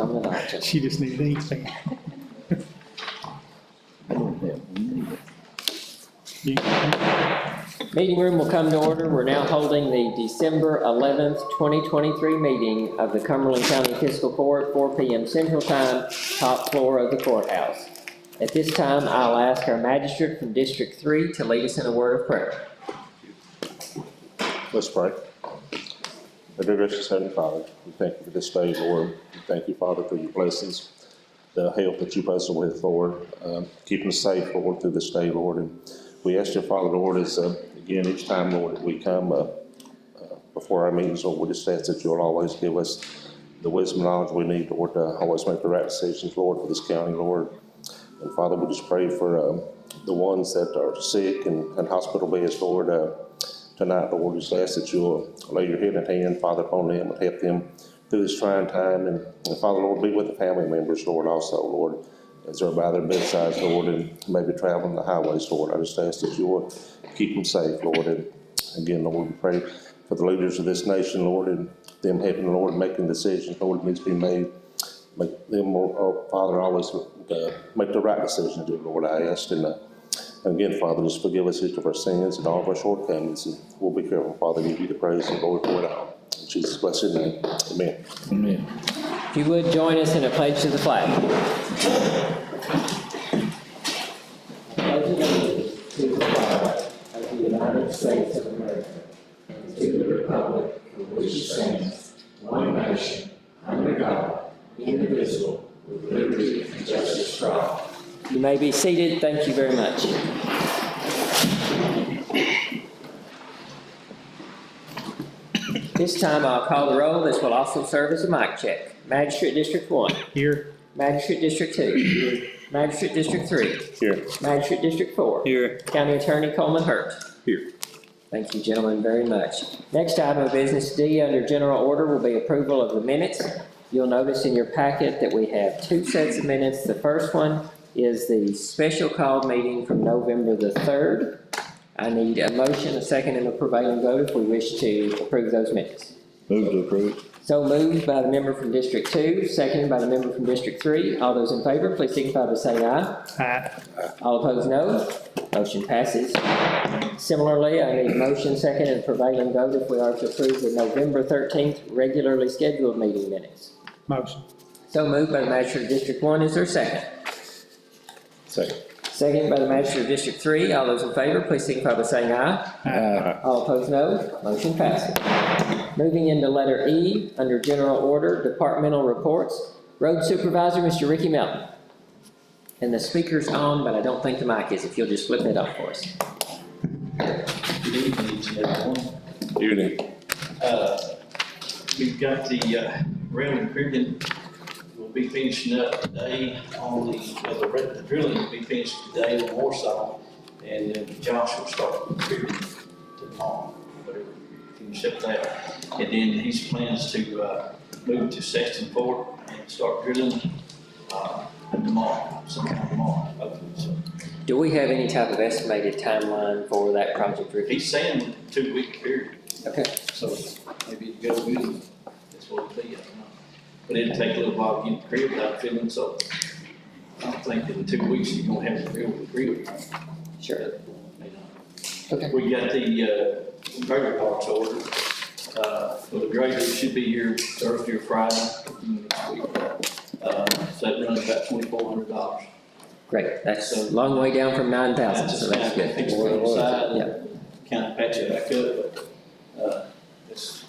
problem at all. She just needed an ink pen. Meeting room will come to order. We're now holding the December 11th, 2023 meeting of the Cumberland County Fiscal Court, 4 p.m. Central Time, top floor of the courthouse. At this time, I'll ask our magistrate from District 3 to lead us in a word of prayer. Let's pray. Our dear gracious Heavenly Father, we thank you for this day, Lord. We thank you, Father, for your blessings, the help that you bless us with, Lord. Keeping us safe, Lord, through this day, Lord. And we ask you, Father, Lord, as again, each time, Lord, that we come before our meetings, Lord, we just ask that you'll always give us the wisdom and knowledge we need, Lord, to always make the right decisions, Lord, for this county, Lord. And Father, we just pray for the ones that are sick and hospital beds, Lord. Tonight, Lord, we just ask that you'll lay your hidden hand, Father, upon them and help them through this trying time. And Father, Lord, be with the family members, Lord, also, Lord, as they're by their bedsides, Lord, and maybe traveling the highways, Lord. I just ask that you would keep them safe, Lord. And again, Lord, we pray for the leaders of this nation, Lord, and them helping, Lord, making decisions, Lord, that needs to be made. Make them, Father, always make the right decision, dear Lord, I ask. And again, Father, just forgive us each of our sins and all of our shortcomings. And we'll be careful, Father, give you the praise and glory for it all. In Jesus' blessed name, amen. Amen. If you would join us in a pledge to the flag. Pledge allegiance to the flag of the United States of America and to the republic for which it stands, one nation, under God, indivisible, with liberty and justice for all. You may be seated. Thank you very much. This time I'll call the roll. This will also serve as a mic check. Magistrate District 1. Here. Magistrate District 2. Here. Magistrate District 3. Here. Magistrate District 4. Here. County Attorney Coleman Hurt. Here. Thank you, gentlemen, very much. Next item of business D under general order will be approval of the minutes. You'll notice in your packet that we have two sets of minutes. The first one is the special called meeting from November the 3rd. I need a motion, a second, and a prevailing vote if we wish to approve those minutes. Move to approve. So moved by the member from District 2, seconded by the member from District 3. All those in favor, please signify by saying aye. Aye. All opposed, no. Motion passes. Similarly, I need a motion, second, and prevailing vote if we are to approve the November 13th regularly scheduled meeting minutes. Motion. So moved by the Magistrate of District 1. Is there a second? Second. Second by the Magistrate of District 3. All those in favor, please signify by saying aye. Aye. All opposed, no. Motion passes. Moving into letter E, under general order, departmental reports. Road Supervisor, Mr. Ricky Melton. And the speaker's on, but I don't think the mic is, if you'll just flip it off for us. Good evening to everyone. Evening. We've got the rail and cribbing will be finishing up today on the drilling will be finished today on Warsaw, and then Josh will start the cribbing tomorrow, whatever, finish up that. And then his plans to move to Sexton Fort and start drilling tomorrow, sometime tomorrow, hopefully. So Do we have any type of estimated timeline for that project, Ricky? he's saying 2-week period. Okay. So maybe it goes good, that's what it'll be, I don't know. But it'll take a little while to get the crib out filling, so I don't think in 2 weeks you're gonna have the crib. Sure. Okay. We got the grader parts ordered. For the grader, it should be here Thursday or Friday next week. So that runs about $2,400. Great. That's a long way down from 9,000, so that's good. Fix it on the side, Yeah. kind of patch it back up, but it's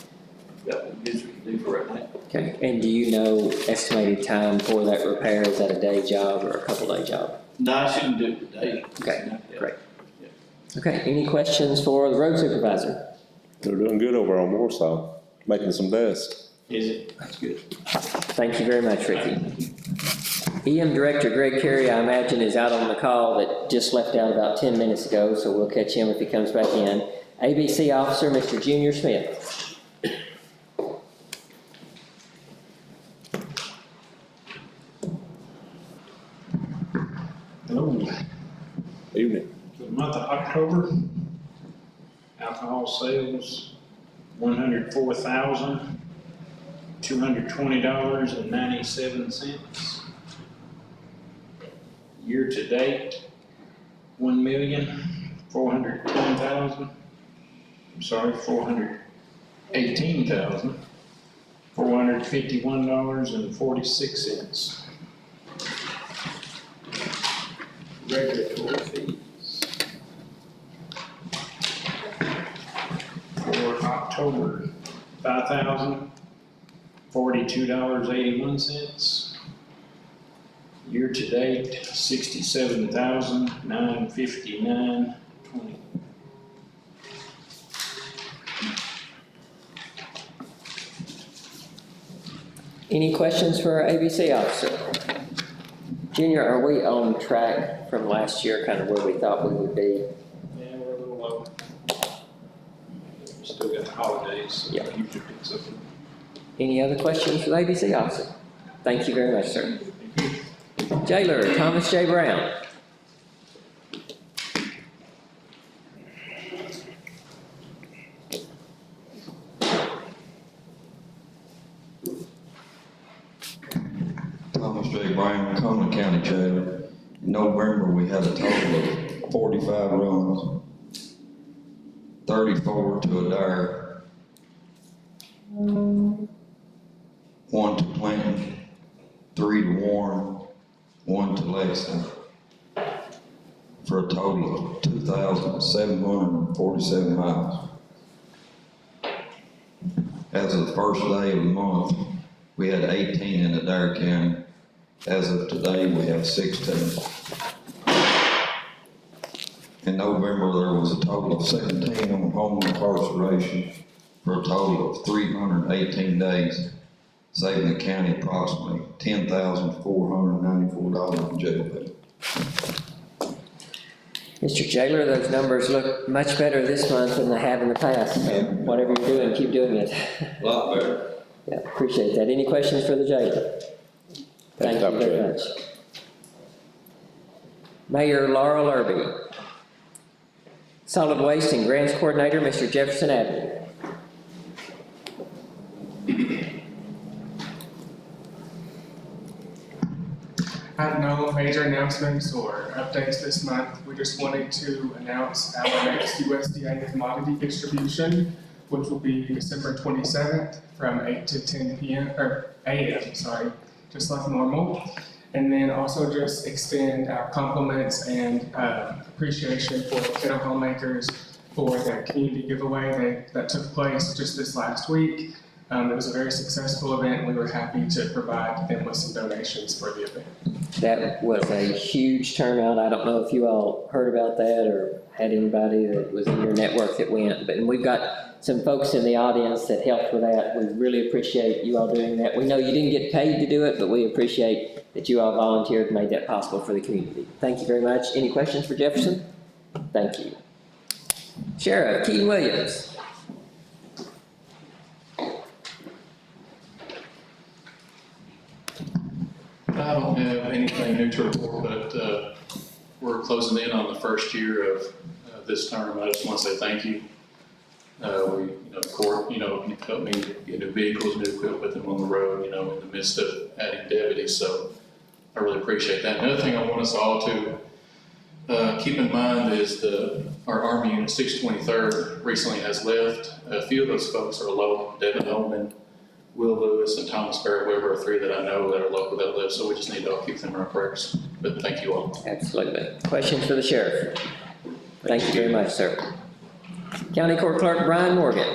got what it is we can do for right now. Okay. And do you know estimated time for that repair? Is that a day job or a couple day job? No, I shouldn't do it today. Okay, Yeah. great. Okay, any questions for the road supervisor? They're doing good over on Warsaw, making some dust. Is it? That's good. Thank you very much, Ricky. EM Director Greg Carey, I imagine, is out on the call that just left out about 10 minutes ago, so we'll catch him if he comes back in. ABC Officer, Mr. Junior Smith. Hello. Evening. For the month of October, alcohol sales, 104,200. $220.97. Year-to-date, $418,451.46. Regulatory fees for October, $5,042.81. Year-to-date, $67,959.20. Any questions for our ABC officer? Junior, are we on track from last year, kind of where we thought we would be? Yeah, we're a little low. Still got the holidays, so Yeah. usually picks up. Any other questions for the ABC officer? Thank you very much, sir. Jailer Thomas J. Brown. Thomas J. Brown, Cumberland County Jail. In November, we had a total of 45 runs, 34 to Adair, 1 to Clinton, 3 to Warren, 1 to Lexington, for a total of 2,747 miles. As of the first day of the month, we had 18 in Adair County. As of today, we have 16. In November, there was a total of 17 on home incarceration for a total of 318 days, saving the county approximately $10,494 in jail pay. Mr. Jailer, those numbers look much better this month than they have in the past. So whatever you're doing, keep doing it. A lot better. Yeah, appreciate that. Any questions for the jailer? Thank you very much. Mayor Laurel Irby. Solid Waste and Grants Coordinator, Mr. Jefferson Avenue. I have no major announcements or updates this month. We just wanted to announce our next USDA commodity distribution, which will be December 27th from 8 to 10 p.m. or a.m. Just like normal. And then also just extend our compliments and appreciation for the Kettle Homemakers for their community giveaway that took place just this last week. It was a very successful event. We were happy to provide them with some donations for the event. That was a huge turnout. I don't know if you all heard about that or had anybody that was in your network that went, but we've got some folks in the audience that helped with that. We really appreciate you all doing that. We know you didn't get paid to do it, but we appreciate that you all volunteered and made that possible for the community. Thank you very much. Any questions for Jefferson? Thank you. Sheriff Keaton Williams. I don't have anything new to report, but we're closing in on the first year of this term. I just want to say thank you. The court, helped me get new vehicles, new equipment, put them on the road, in the midst of adding deputies. So I really appreciate that. Another thing I want us all to keep in mind is our Army Unit 623rd recently has left. A few of those folks are local. Devin Holman, Will Lewis, and Thomas Barrett Weber are three that I know that are local that live, so we just need to all keep them in our prayers. But thank you all. Absolutely. Questions for the sheriff? Thank you very much, sir. County Court Clerk Brian Morgan.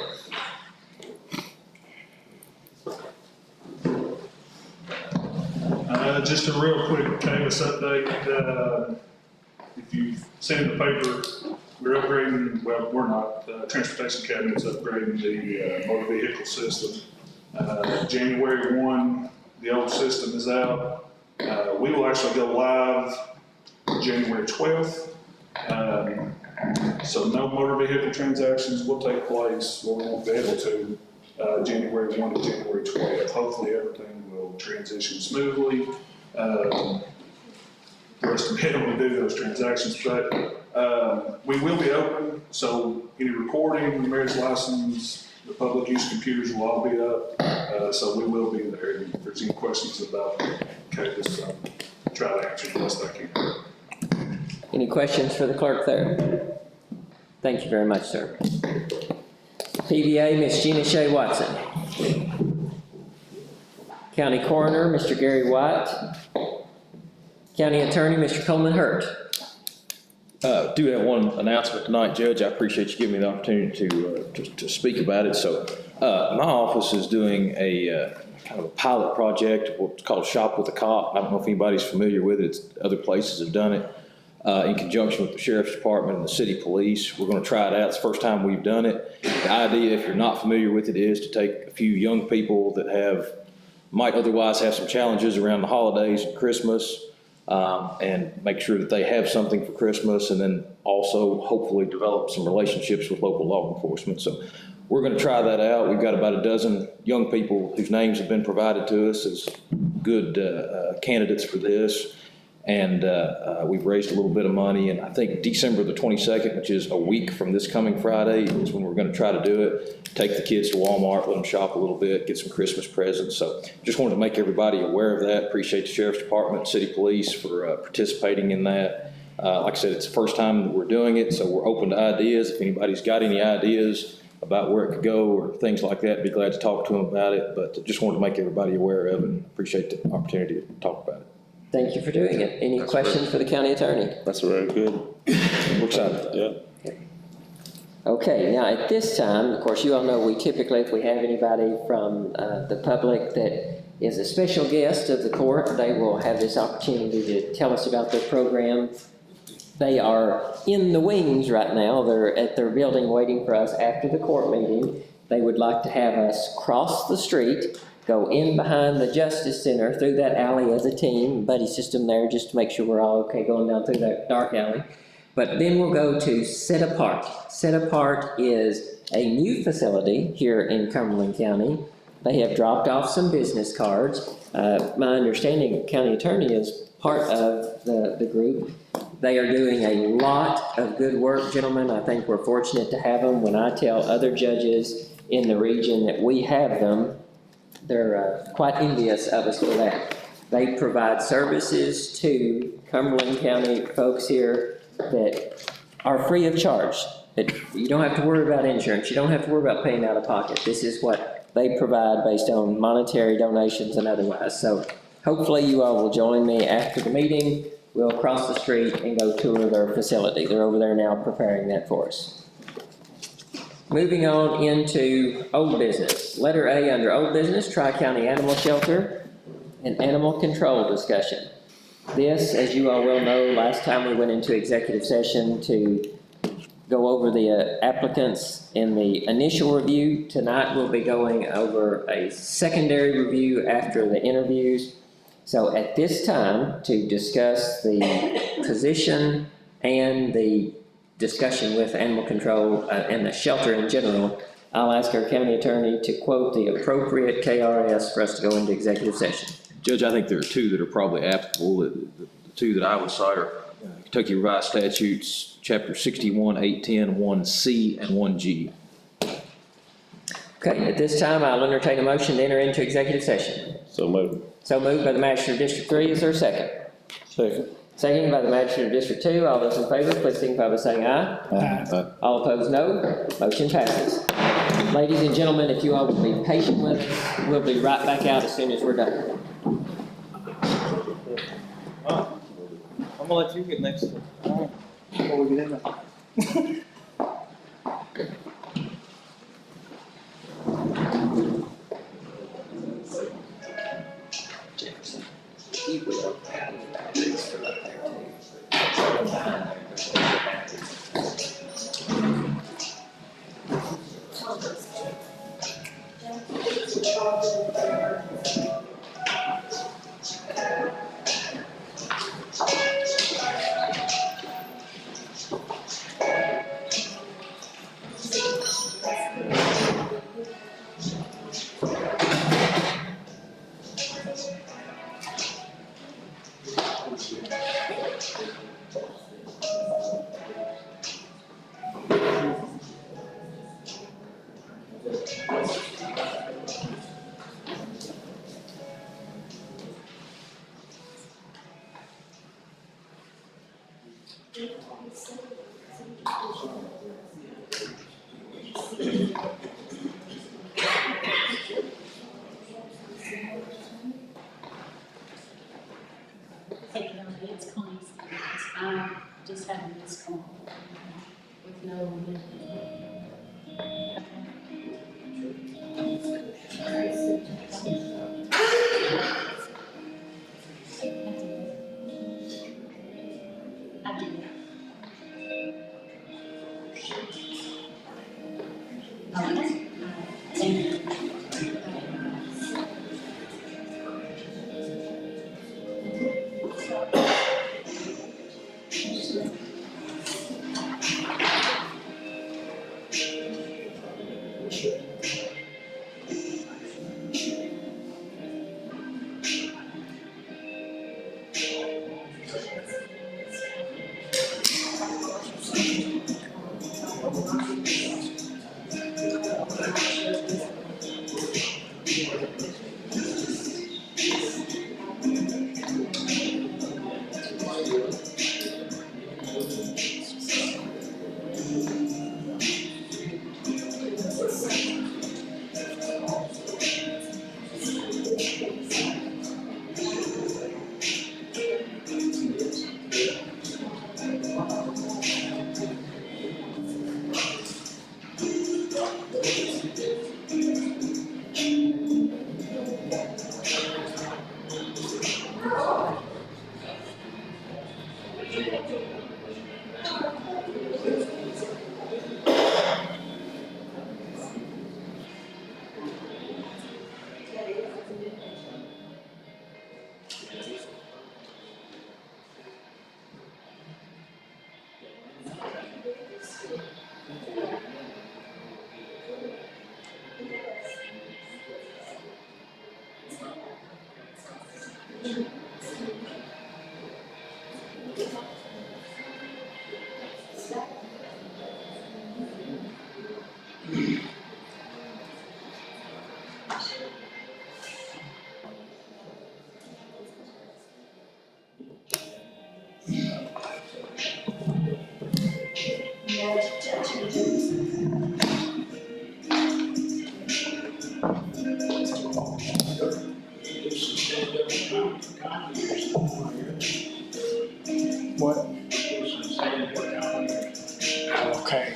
Just a real quick canvas update. If you've seen in the paper, we're upgrading, well, we're not, Transportation Cabinet's upgrading the motor vehicle system. January 1, the old system is out. We will actually go live January 12th. So no motor vehicle transactions will take place, well, we won't be able to, January 1 to January 12th. Hopefully everything will transition smoothly. For us to be able to do those transactions, but we will be open, so any recording, marriage license, The public use computers will all be up, so we will be there. And if there's any questions about campus, I'll try to answer the best I can. Any questions for the clerk there? Thank you very much, sir. PVA, Ms. Gina Shea Watson. County Coroner, Mr. Gary White. County Attorney, Mr. Coleman Hurt. Do have one announcement tonight, Judge. I appreciate you giving me the opportunity to speak about it. So, my office is doing a kind of a pilot project, what's called Shop with a Cop. I don't know if anybody's familiar with it. Other places have done it in conjunction with the Sheriff's Department and the City Police. We're going to try it out. It's the first time we've done it. The idea, if you're not familiar with it, is to take a few young people that might otherwise have some challenges around the holidays and Christmas, and make sure that they have something for Christmas, and then also hopefully develop some relationships with local law enforcement. So we're going to try that out. We've got about a dozen young people whose names have been provided to us as good candidates for this. And we've raised a little bit of money, and I think December the 22nd, which is a week from this coming Friday, is when we're going to try to do it. Take the kids to Walmart, let them shop a little bit, get some Christmas presents. So just wanted to make everybody aware of that. Appreciate the Sheriff's Department, City Police for participating in that. Like I said, it's the first time that we're doing it, so we're open to ideas. If anybody's got any ideas about where it could go or things like that, be glad to talk to them about it. But just wanted to make everybody aware of it, and appreciate the opportunity to talk about it. Thank you for doing it. Any questions for the county attorney? That's very good. We're excited. Yeah. Okay, now at this time, of course, you all know we typically, if we have anybody from the public that is a special guest of the court, they will have this opportunity to tell us about their program. They are in the wings right now. They're at their building waiting for us after the court meeting. They would like to have us cross the street, go in behind the Justice Center through that alley as a team, buddy system there just to make sure we're all okay going down through that dark alley. But then we'll go to Set Apart. Set Apart is a new facility here in Cumberland County. They have dropped off some business cards. My understanding, county attorney is part of the group. They are doing a lot of good work, gentlemen. I think we're fortunate to have them. When I tell other judges in the region that we have them, they're quite envious of us for that. They provide services to Cumberland County folks here that are free of charge. That you don't have to worry about insurance. You don't have to worry about paying out of pocket. This is what they provide based on monetary donations and otherwise. So hopefully you all will join me after the meeting. We'll cross the street and go tour their facility. They're over there now preparing that for us. Moving on into old business. Letter A under old business, Tri-County Animal Shelter and Animal Control discussion. This, as you all well know, last time we went into executive session to go over the applicants in the initial review. Tonight we'll be going over a secondary review after the interviews. So at this time, to discuss the position and the discussion with animal control and the shelter in general, I'll ask our county attorney to quote the appropriate KRS for us to go into executive session. Judge, I think there are two that are probably applicable. The two that I would cite are Kentucky Revised Statutes, Chapter 61, 810, 1C and 1G. Okay, at this time, I'll entertain a motion to enter into executive session. So moved. So moved by the magistrate of District 3. Is there a second? Second. Second by the magistrate of District 2. All those in favor, please signify by saying aye. Aye. All opposed, no. Motion passes. Ladies and gentlemen, if you all will be patient with us, we'll be right back out as soon as we're done. I'm gonna let you get next to it. Before we get in there. He will. Taking on its consequences. I just had a missed call with no. I did. Thank you. What? Okay.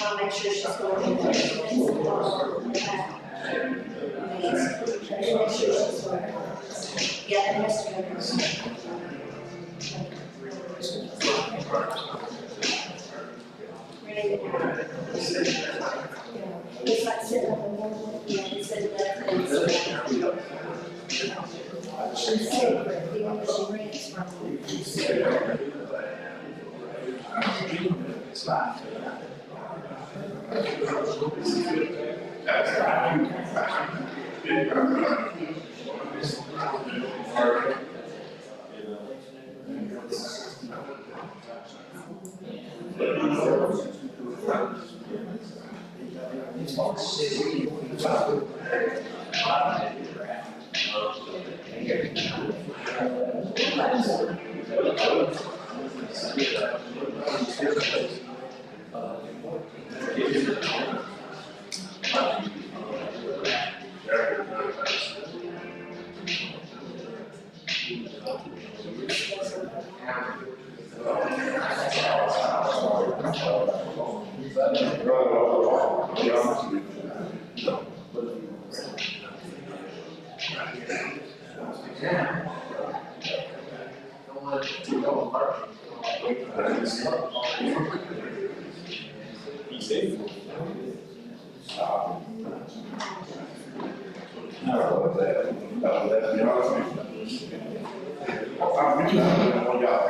I'll make sure she's going to. Yeah, it has to go. It's like sitting up in one, yeah, it's in that. She's separate, the one she rents from.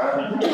I'm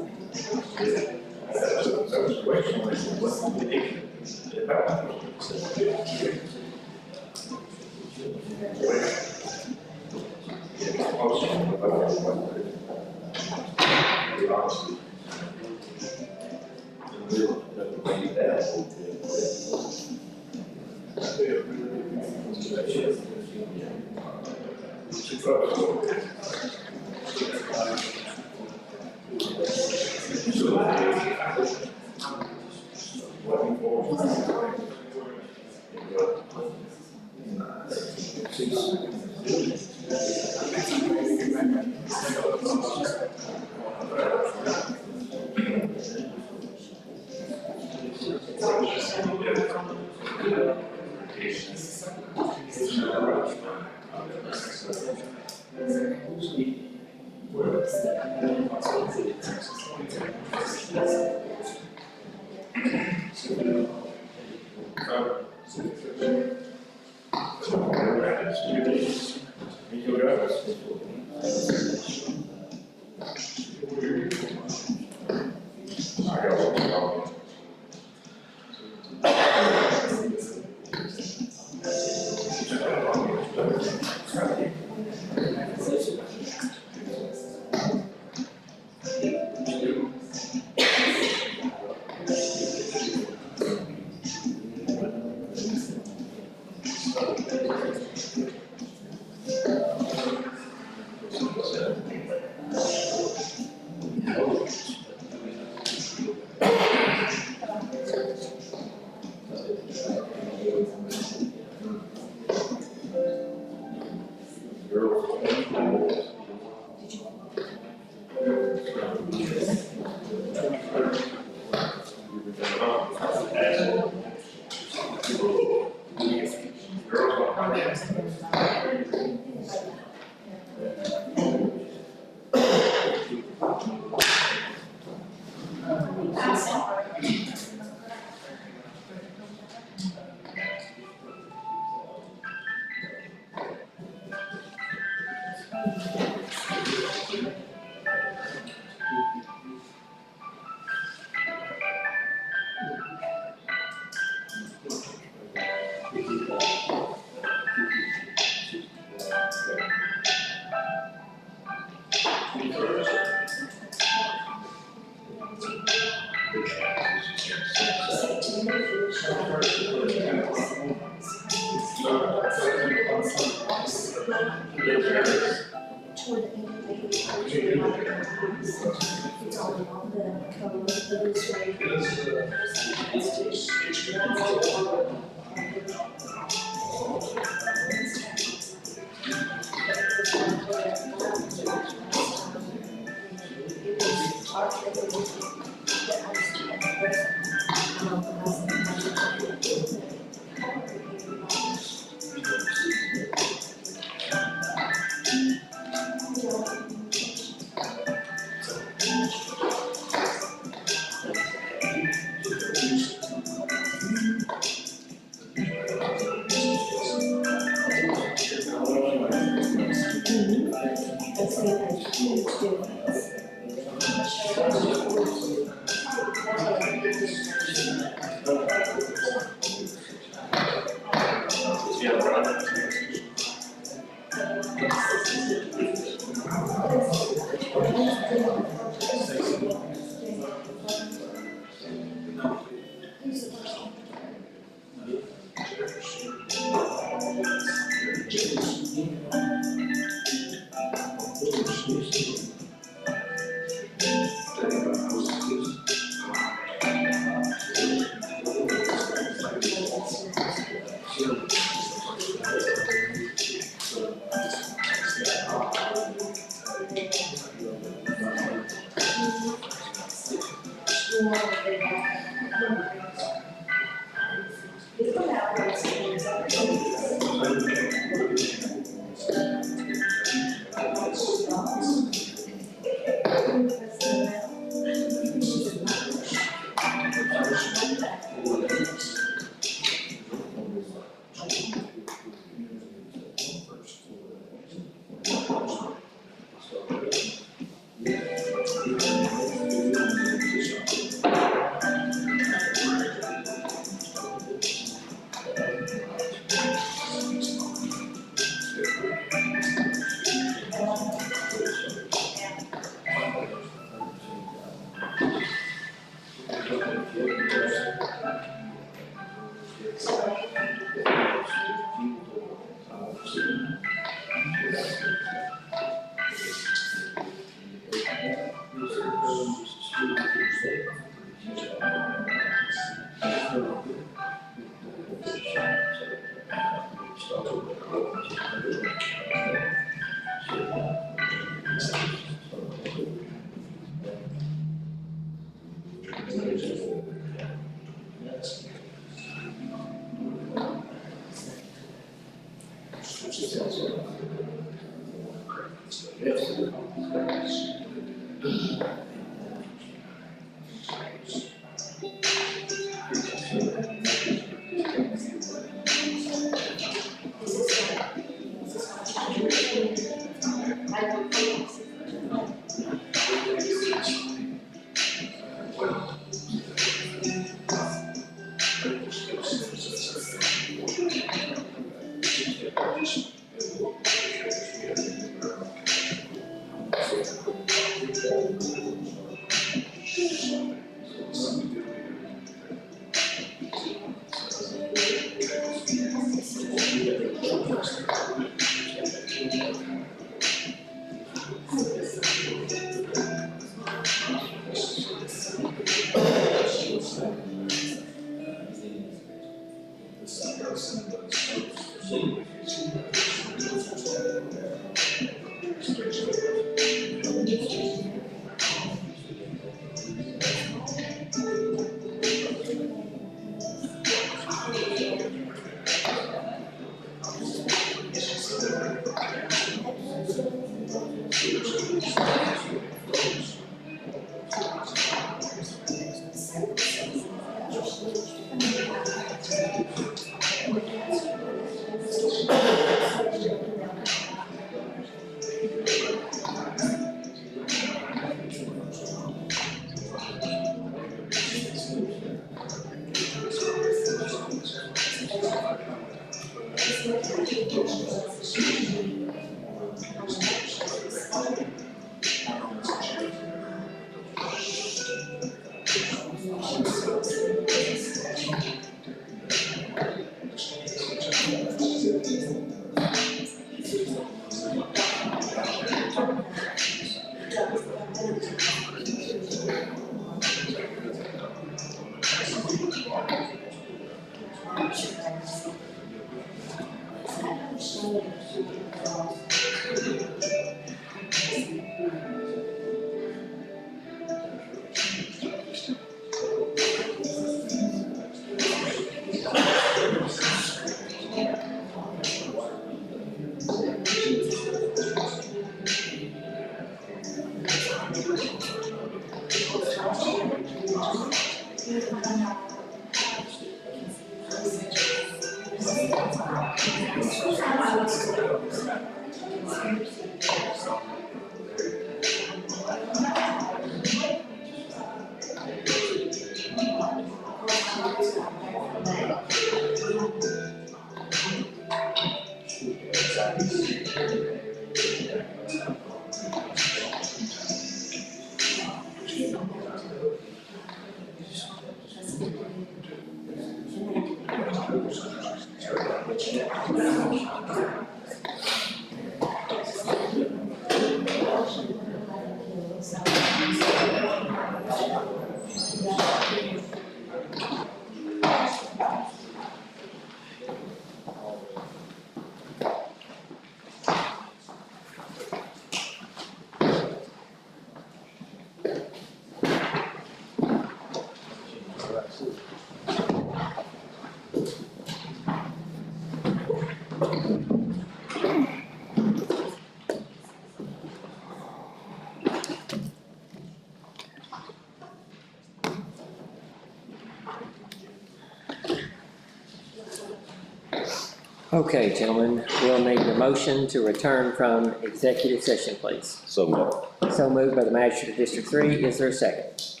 Okay, gentlemen, we'll need a motion to return from executive session, please. So moved. So moved by the magistrate of District 3. Is there a second?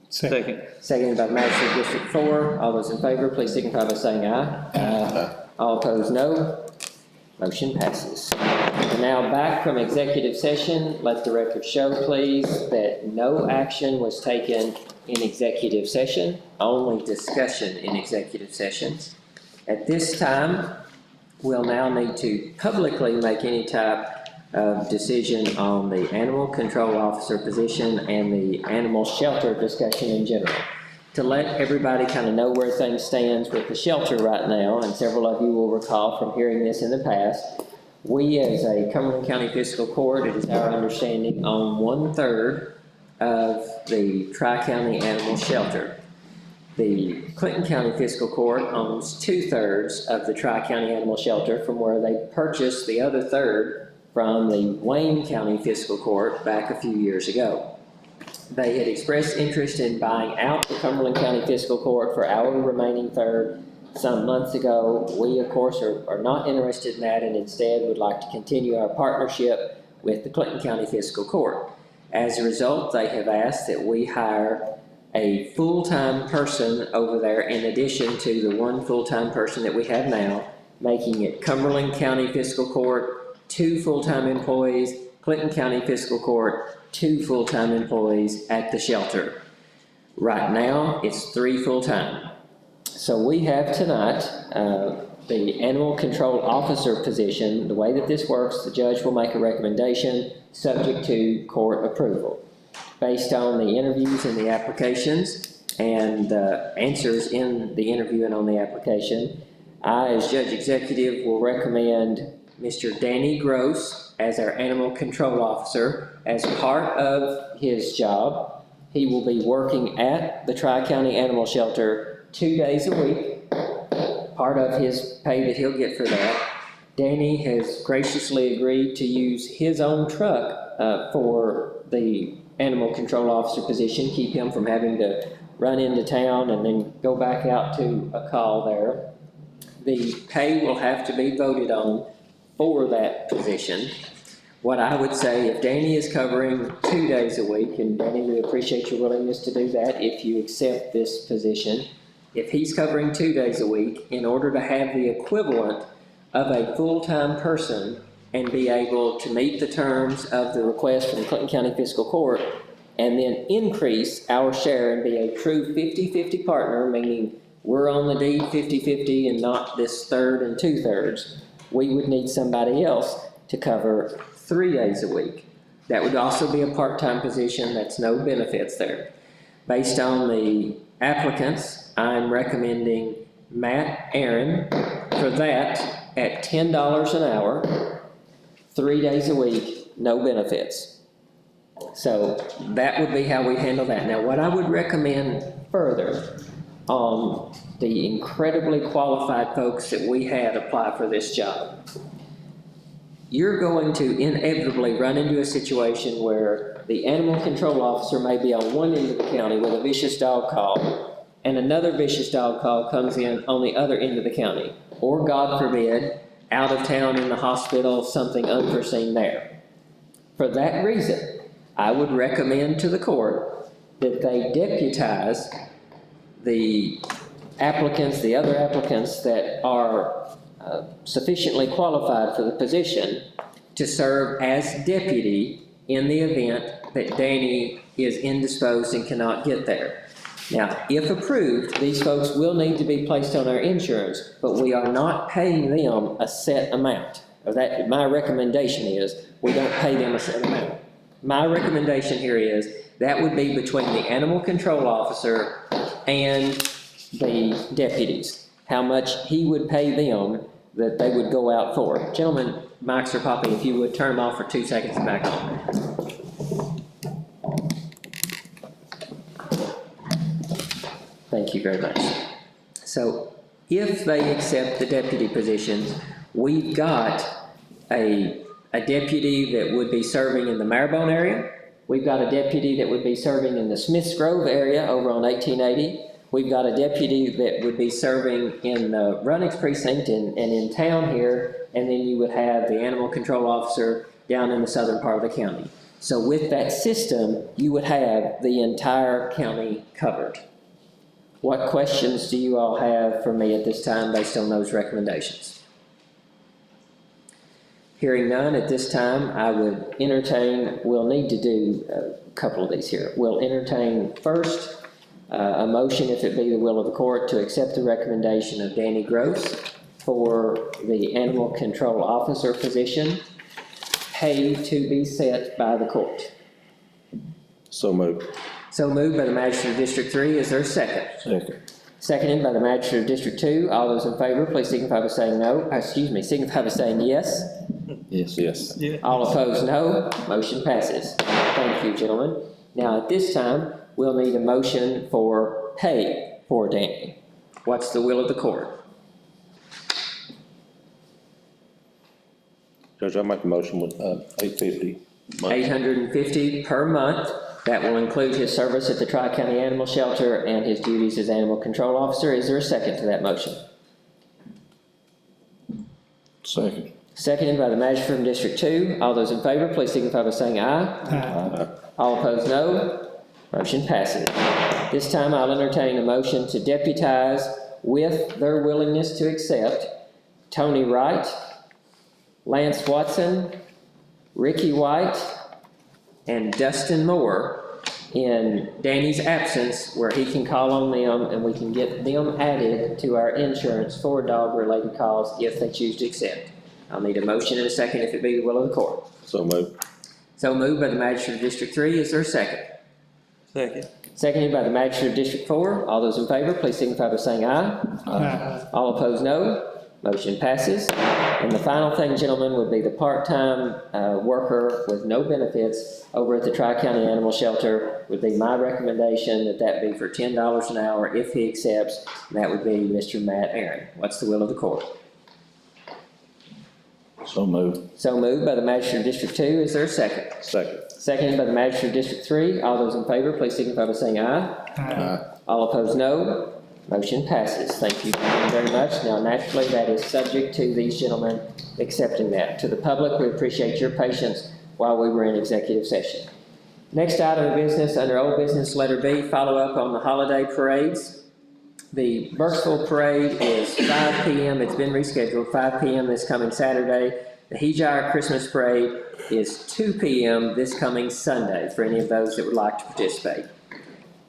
Second. Seconded by the magistrate of District 4. All those in favor, please signify by saying aye. Aye. All opposed, no. Motion passes. And now back from executive session. Let the record show, please, that no action was taken in executive session, only discussion in executive sessions. At this time, we'll now need to publicly make any type of decision on the animal control officer position and the animal shelter discussion in general. To let everybody kind of know where things stands with the shelter right now, and several of you will recall from hearing this in the past, we as a Cumberland County Fiscal Court, it is our understanding, own 1/3 of the Tri-County Animal Shelter. The Clinton County Fiscal Court owns 2/3 of the Tri-County Animal Shelter from where they purchased the other third from the Wayne County Fiscal Court back a few years ago. They had expressed interest in buying out the Cumberland County Fiscal Court for our remaining third some months ago. We, of course, are not interested in that and instead would like to continue our partnership with the Clinton County Fiscal Court. As a result, they have asked that we hire a full-time person over there in addition to the one full-time person that we have now, making it Cumberland County Fiscal Court, 2 full-time employees, Clinton County Fiscal Court, 2 full-time employees at the shelter. Right now, it's 3 full-time. So we have tonight the animal control officer position. The way that this works, the judge will make a recommendation subject to court approval. Based on the interviews and the applications and answers in the interview and on the application, I, as judge executive, will recommend Mr. Danny Gross as our animal control officer. As part of his job, he will be working at the Tri-County Animal Shelter 2 days a week, part of his pay that he'll get for that. Danny has graciously agreed to use his own truck for the animal control officer position, keep him from having to run into town and then go back out to a call there. The pay will have to be voted on for that position. What I would say, if Danny is covering 2 days a week, and Danny, we appreciate your willingness to do that if you accept this position. If he's covering 2 days a week, in order to have the equivalent of a full-time person and be able to meet the terms of the request from the Clinton County Fiscal Court, and then increase our share and be a true 50-50 partner, meaning we're on the deed 50-50 and not this 1/3 and 2/3, we would need somebody else to cover 3 days a week. That would also be a part-time position. That's no benefits there. Based on the applicants, I'm recommending Matt Aaron for that at $10 an hour, 3 days a week, no benefits. So that would be how we handle that. Now, what I would recommend further on the incredibly qualified folks that we had apply for this job, you're going to inevitably run into a situation where the animal control officer may be on one end of the county with a vicious dog call, and another vicious dog call comes in on the other end of the county, or God forbid, out of town in the hospital, something unforeseen there. For that reason, I would recommend to the court that they deputize the applicants, the other applicants that are sufficiently qualified for the position to serve as deputy in the event that Danny is indisposed and cannot get there. Now, if approved, these folks will need to be placed on our insurance, but we are not paying them a set amount. That, my recommendation is, we don't pay them a set amount. My recommendation here is, that would be between the animal control officer and the deputies, how much he would pay them that they would go out for. Gentlemen, mics are popping. If you would turn them off for 2 seconds and back on. Thank you very much. So if they accept the deputy positions, we've got a deputy that would be serving in the Maribone area. We've got a deputy that would be serving in the Smiths Grove area over on 1880. We've got a deputy that would be serving in the Runnix precinct and in town here, and then you would have the animal control officer down in the southern part of the county. So with that system, you would have the entire county covered. What questions do you all have for me at this time based on those recommendations? Hearing none at this time, I would entertain, we'll need to do a couple of these here. We'll entertain first a motion, if it be the will of the court, to accept the recommendation of Danny Gross for the animal control officer position, pay to be set by the court. So moved. So moved by the magistrate of District 3. Is there a second? Second. Seconded by the magistrate of District 2. All those in favor, please signify by saying no. Signify by saying yes. Yes. Yes. Yeah. All opposed, no. Motion passes. Thank you, gentlemen. Now, at this time, we'll need a motion for pay for Danny. What's the will of the court? Judge, I make a motion with, $850. $850 per month. That will include his service at the Tri-County Animal Shelter and his duties as Animal Control Officer. Is there a second to that motion? Second. Seconded by the magistrate from District 2. All those in favor, please signify by saying aye. Aye. All opposed, no. Motion passes. This time I'll entertain a motion to deputize with their willingness to accept Tony Wright, Lance Watson, Ricky White, and Dustin Moore in Danny's absence, where he can call on them and we can get them added to our insurance for dog-related calls if they choose to accept. I'll need a motion and a second if it be the will of the court. So moved. So moved by the magistrate of District 3. Is there a second? Second. Seconded by the magistrate of District 4. All those in favor, please signify by saying aye. Aye. All opposed, no. Motion passes. And the final thing, gentlemen, would be the part-time worker with no benefits over at the Tri-County Animal Shelter. Would be my recommendation that that be for $10 an hour if he accepts. And that would be Mr. Matt Aaron. What's the will of the court? So moved. So moved by the magistrate of District 2. Is there a second? Second. Seconded by the magistrate of District 3. All those in favor, please signify by saying aye. Aye. All opposed, no. Motion passes. Thank you very much. Now, naturally, that is subject to these gentlemen accepting that. To the public, we appreciate your patience while we were in executive session. Next item of business, under old business, letter B, follow up on the holiday parades. The Burkesville Parade is 5 p.m. It's been rescheduled, 5 p.m. this coming Saturday. The Hejire Christmas Parade is 2 p.m. this coming Sunday for any of those that would like to participate.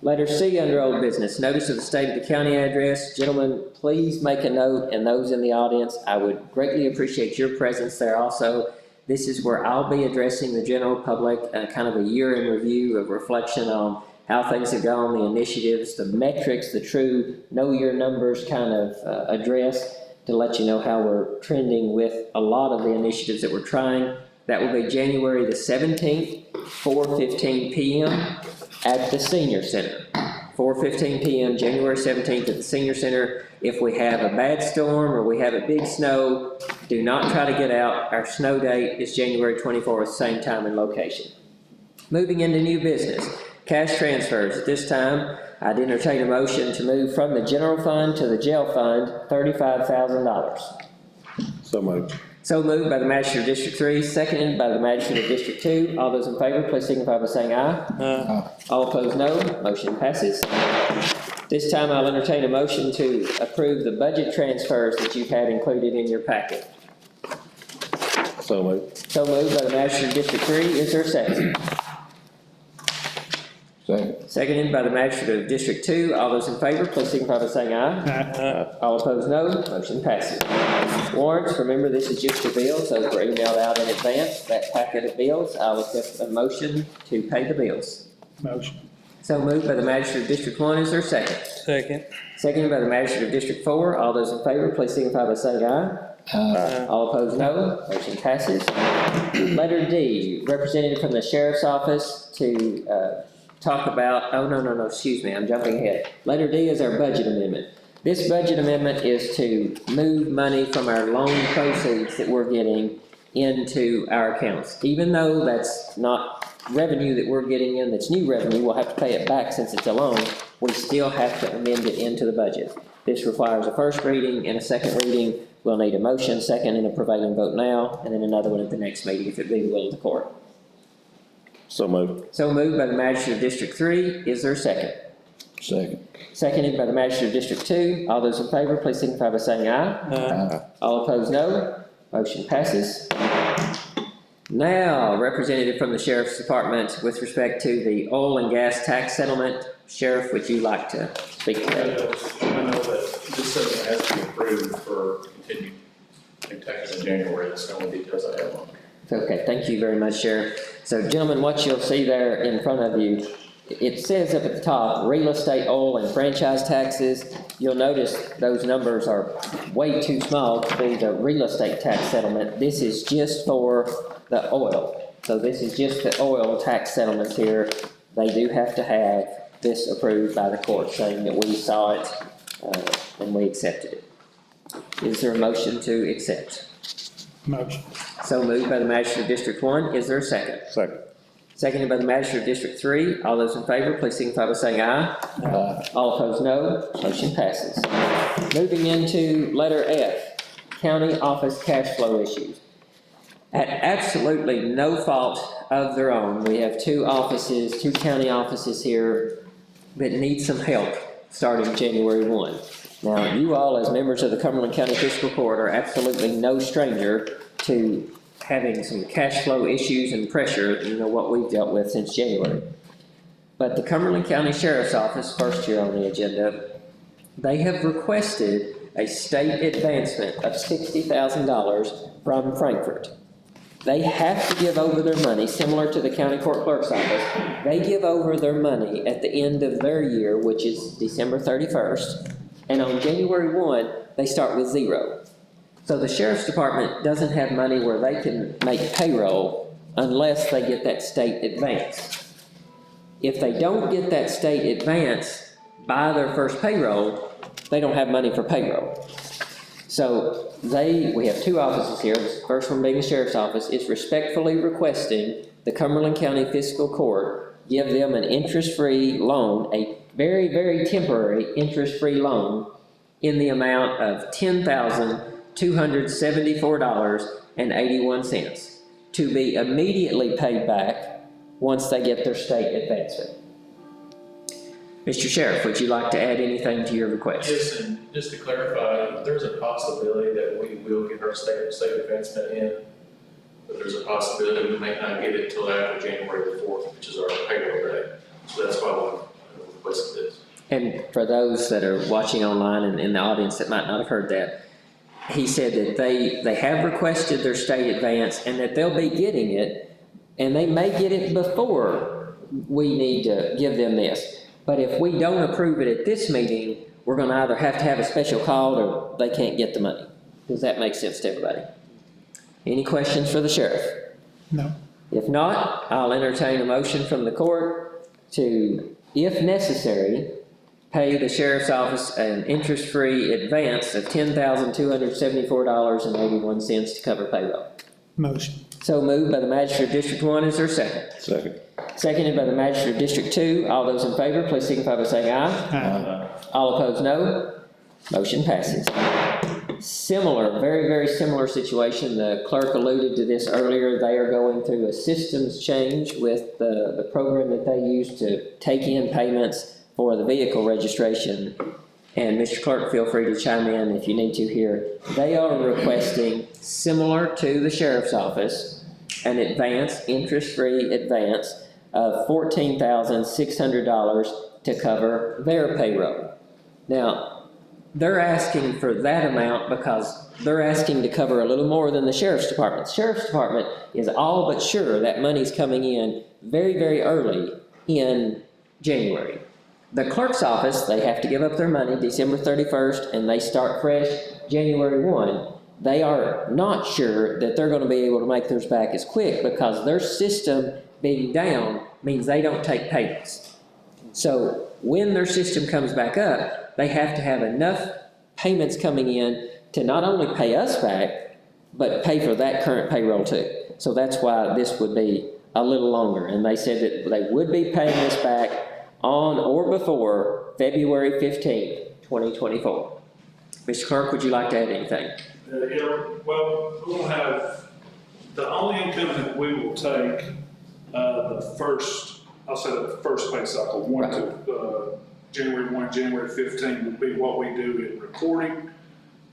Letter C under old business, notice of the state of the county address. Gentlemen, please make a note, and those in the audience, I would greatly appreciate your presence there also. This is where I'll be addressing the general public, kind of a year in review of reflection on how things have gone, the initiatives, the metrics, the true know your numbers kind of address to let you know how we're trending with a lot of the initiatives that we're trying. That will be January the 17th, 4:15 p.m. at the Senior Center. 4:15 p.m., January 17th at the Senior Center. If we have a bad storm or we have a big snow, do not try to get out. Our snow date is January 24th, same time and location. Moving into new business, cash transfers. At this time, I'd entertain a motion to move from the general fund to the jail fund, $35,000. So moved. So moved by the magistrate of District 3, seconded by the magistrate of District 2. All those in favor, please signify by saying aye. Aye. All opposed, no. Motion passes. This time I'll entertain a motion to approve the budget transfers that you've had included in your packet. So moved. So moved by the magistrate of District 3. Is there a second? Second. Seconded by the magistrate of District 2. All those in favor, please signify by saying aye. Aye. All opposed, no. Motion passes. Warrants, remember this is just the bills. Those were emailed out in advance. That packet of bills, I'll accept a motion to pay the bills. Motion. So moved by the magistrate of District 1. Is there a second? Second. Seconded by the magistrate of District 4. All those in favor, please signify by saying aye. Aye. All opposed, no. Motion passes. Letter D, representative from the sheriff's office to talk about, no, excuse me, I'm jumping ahead. Letter D is our budget amendment. This budget amendment is to move money from our loan proceeds that we're getting into our accounts. Even though that's not revenue that we're getting in, that's new revenue, we'll have to pay it back since it's a loan, we still have to amend it into the budget. This requires a first reading and a second reading. We'll need a motion, second, and a prevailing vote now, and then another one at the next meeting if it be the will of the court. So moved. So moved by the magistrate of District 3. Is there a second? Second. Seconded by the magistrate of District 2. All those in favor, please signify by saying aye. Aye. All opposed, no. Motion passes. Now, representative from the Sheriff's Department with respect to the oil and gas tax settlement. Sheriff, would you like to speak to that? I know that this settlement has to be approved for continued taxes in January. That's the only details I have on it. Okay, thank you very much, Sheriff. So gentlemen, what you'll see there in front of you, it says up at the top, real estate, oil, and franchise taxes. You'll notice those numbers are way too small to be the real estate tax settlement. This is just for the oil. So this is just the oil tax settlements here. They do have to have this approved by the court, saying that we saw it and we accepted it. Is there a motion to accept? Motion. So moved by the magistrate of District 1, is there a second? Second. Seconded by the magistrate of District 3, all those in favor, please signify by saying aye. All opposed, no. Motion passes. Moving into letter F, county office cash flow issues. At absolutely no fault of their own, we have two county offices here that need some help starting January 1. Now, you all, as members of the Cumberland County Fiscal Court, are absolutely no stranger to having some cash flow issues and pressure, what we've dealt with since January. But the Cumberland County Sheriff's Office, first here on the agenda, they have requested a state advancement of $60,000 from Frankfurt. They have to give over their money, similar to the county court clerk's office. They give over their money at the end of their year, which is December 31st, and on January 1, they start with zero. So the sheriff's department doesn't have money where they can make payroll unless they get that state advance. If they don't get that state advance by their first payroll, they don't have money for payroll. So we have two offices here, the first one being the sheriff's office, is respectfully requesting the Cumberland County Fiscal Court give them an interest-free loan, a very, very temporary interest-free loan in the amount of $10,274.81 to be immediately paid back once they get their state advancement. Mr. Sheriff, would you like to add anything to your request? Yes, and just to clarify, there's a possibility that we will get our state advancement in, but there's a possibility we may not get it till after January the 4th, which is our payroll day. So that's why we requested this. And for those that are watching online and in the audience that might not have heard that, he said that they have requested their state advance and that they'll be getting it, and they may get it before we need to give them this. But if we don't approve it at this meeting, we're gonna either have to have a special call or they can't get the money. Does that make sense to everybody? Any questions for the sheriff? No. If not, I'll entertain a motion from the court to, if necessary, pay the sheriff's office an interest-free advance of $10,274.81 to cover payroll. Motion. So moved by the magistrate of District 1, is there a second? Second. Seconded by the magistrate of District 2, all those in favor, please signify by saying aye. Aye. All opposed, no. Motion passes. Similar, very, very similar situation, the clerk alluded to this earlier, they are going through a systems change with the program that they use to take in payments for the vehicle registration. And Mr. Clerk, feel free to chime in if you need to here. They are requesting, similar to the sheriff's office, an advance, interest-free advance of $14,600 to cover their payroll. Now, they're asking for that amount because they're asking to cover a little more than the sheriff's department. The sheriff's department is all but sure that money's coming in very, very early in January. The clerk's office, they have to give up their money December 31st and they start fresh January 1. They are not sure that they're going to be able to make theirs back as quick because their system being down means they don't take payments. So when their system comes back up, they have to have enough payments coming in to not only pay us back, but pay for that current payroll too. So that's why this would be a little longer. And they said that they would be paying this back on or before February 15th, 2024. Mr. Clerk, would you like to add anything? Well, we'll have, the only income that we will take, the first pay cycle, January 1, January 15 would be what we do in recording,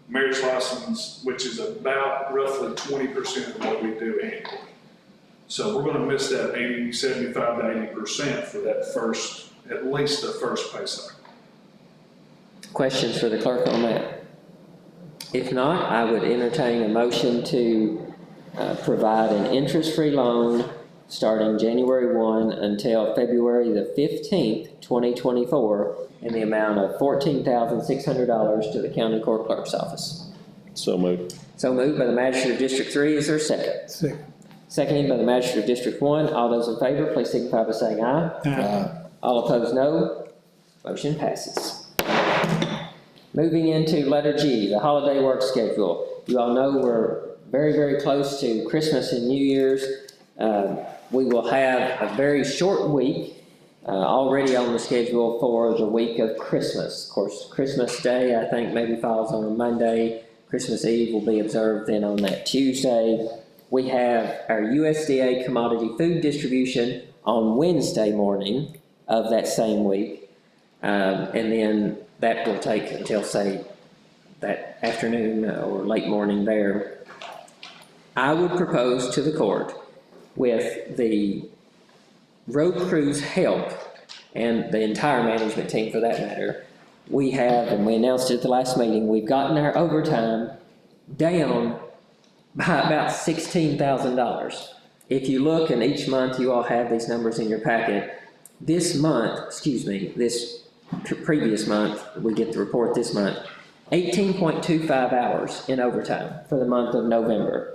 marriage license, which is about roughly 20% of what we do annually. So we're gonna miss that 75 to 80% for that first, at least the first pay cycle. Questions for the clerk on that? If not, I would entertain a motion to provide an interest-free loan starting January 1 until February the 15th, 2024, in the amount of $14,600 to the county court clerk's office. So moved. So moved by the magistrate of District 3, is there a second? Second. Seconded by the magistrate of District 1, all those in favor, please signify by saying aye. Aye. All opposed, no. Motion passes. Moving into letter G, the holiday work schedule. You all know we're very, very close to Christmas and New Year's. We will have a very short week already on the schedule for the week of Christmas. Of course, Christmas Day, I think, maybe falls on a Monday. Christmas Eve will be observed then on that Tuesday. We have our USDA commodity food distribution on Wednesday morning of that same week. And then that will take until, say, that afternoon or late morning there. I would propose to the court, with the road crew's help, and the entire management team for that matter, we have, and we announced it at the last meeting, we've gotten our overtime down by about $16,000. If you look, and each month you all have these numbers in your packet, this previous month, we get the report this month, 18.25 hours in overtime for the month of November.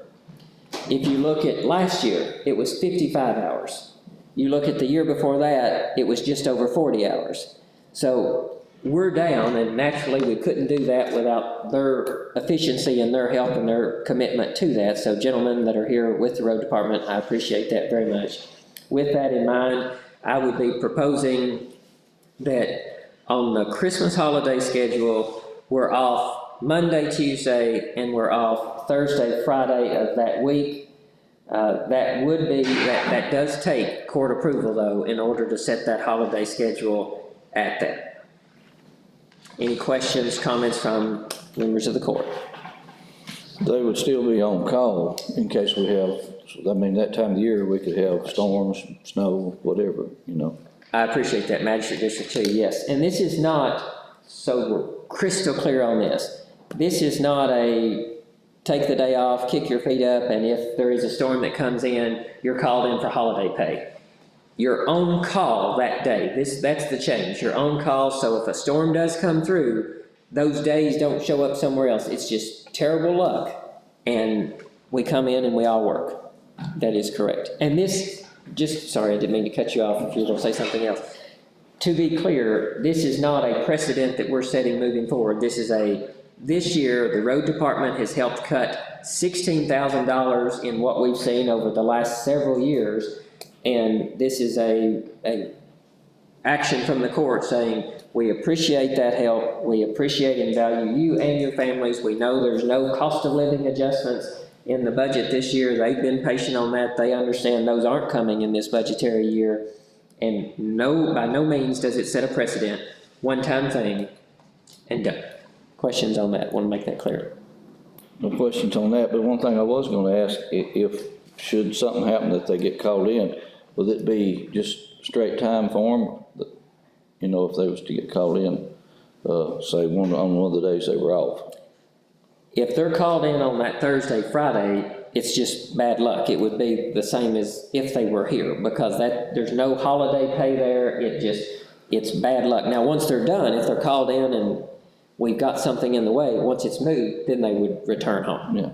If you look at last year, it was 55 hours. You look at the year before that, it was just over 40 hours. So we're down, and naturally we couldn't do that without their efficiency and their help and their commitment to that. So gentlemen that are here with the road department, I appreciate that very much. With that in mind, I would be proposing that on the Christmas holiday schedule, we're off Monday, Tuesday, and we're off Thursday, Friday of that week. That does take court approval though, in order to set that holiday schedule at that. Any questions, comments from members of the court? They would still be on call in case we have, I mean, that time of the year, we could have storms, snow, whatever, you know. I appreciate that, Magistrate District 2, yes. And this is not, so we're crystal clear on this, this is not a take the day off, kick your feet up, and if there is a storm that comes in, you're called in for holiday pay. You're on call that day. That's the change. You're on call, so if a storm does come through, those days don't show up somewhere else. It's just terrible luck, and we come in and we all work. That is correct. And this, sorry, I didn't mean to cut you off if you were going to say something else. To be clear, this is not a precedent that we're setting moving forward. This year, the road department has helped cut $16,000 in what we've seen over the last several years. And this is a action from the court saying, we appreciate that help. We appreciate and value you and your families. We know there's no cost of living adjustments in the budget this year. They've been patient on that. They understand those aren't coming in this budgetary year. And by no means does it set a precedent. One-time thing and done. Questions on that? Want to make that clear? No questions on that, but one thing I was gonna ask, if should something happen that they get called in, would it be just straight time for them? You know, if they was to get called in, say on one of the days they were off? If they're called in on that Thursday, Friday, it's just bad luck. It would be the same as if they were here, because there's no holiday pay there. It's bad luck. Now, once they're done, if they're called in and we've got something in the way, once it's moved, then they would return home. Yeah.